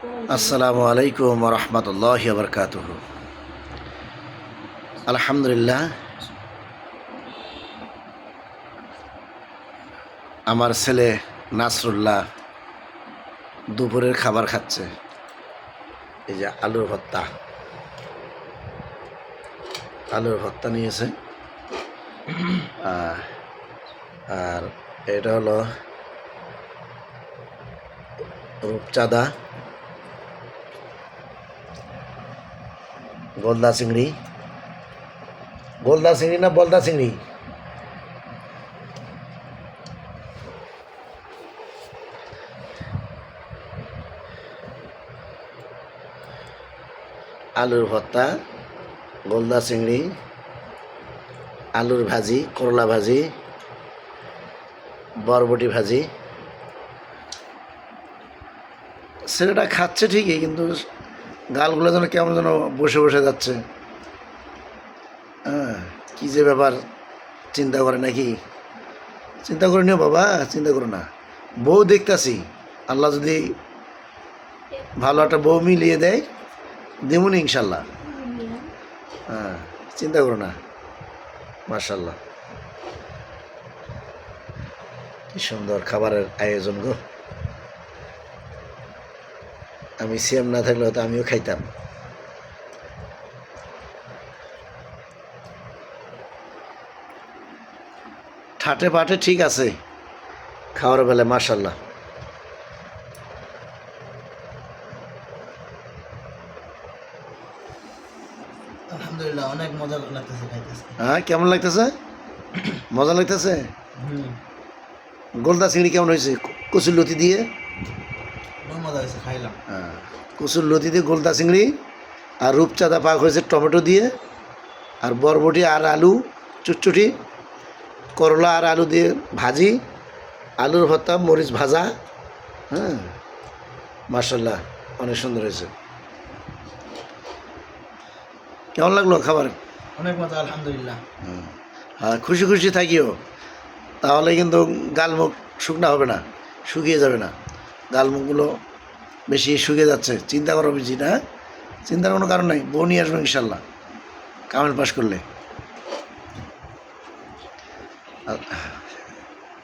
আসসালামু আলাইকুম রহমতুল্লাহি ওয়া বারাকাতুহু। আলহামদুলিল্লাহ, আমার ছেলে নাসরুল্লাহ দুপুরের খাবার খাচ্ছে। এই যে আলুর ভর্তা নিয়েছে, আর এটা হলো রূপচাঁদা, গোলদা চিংড়ি না বলদা চিংড়ি, আলুর ভর্তা, গোলদা চিংড়ি, আলুর ভাজি, করলা ভাজি, বরবটি ভাজি। ছেলেটা খাচ্ছে ঠিকই, কিন্তু গালগুলো যেন কেমন যেন বসে বসে যাচ্ছে। হ্যাঁ, কী যে ব্যাপার, চিন্তা করে নাকি? চিন্তা করে নিও বাবা, চিন্তা করো না। বউ দেখতাছি, আল্লাহ যদি ভালো একটা বউ মিলিয়ে দেয় দেবুনি ইনশাল্লাহ। হ্যাঁ, চিন্তা করো না। মাশাল্লাহ, কি সুন্দর খাবারের আয়োজন গো। আমি সিএম না থাকলে হয়তো আমিও খাইতাম। ঠাটে পাটে ঠিক আছে খাওয়ার বেলায়, মাশাল্লাহ। আলহামদুলিল্লাহ, অনেক মজা লাগতেছে খাইতেছে। হ্যাঁ, কেমন লাগতেছে? মজা লাগতেছে। গোলদা চিংড়ি কেমন হয়েছে? কচুর লতি দিয়ে অনেক মজা হয়েছে, খাইলাম। হ্যাঁ, কচুর লতি দিয়ে গোলদা চিংড়ি, আর রূপচাঁদা পাক হয়েছে টমেটো দিয়ে, আর বরবটি আর আলু চুটচুটি, করলা আর আলু দিয়ে ভাজি, আলুর ভর্তা, মরিচ ভাজা। হ্যাঁ, মাশাল্লাহ, অনেক সুন্দর হয়েছে। কেমন লাগলো খাবার? অনেক মজা, আলহামদুলিল্লাহ। হ্যাঁ, খুশি খুশি থাকিও, তাহলে কিন্তু গালমুখ শুকনা হবে না, শুকিয়ে যাবে না। গালমুখগুলো বেশি শুকিয়ে যাচ্ছে, চিন্তা করো বেশি না। চিন্তার কোনো কারণ নাই, বউ নিয়ে আসবো ইনশাল্লাহ, কামেল পাস করলে।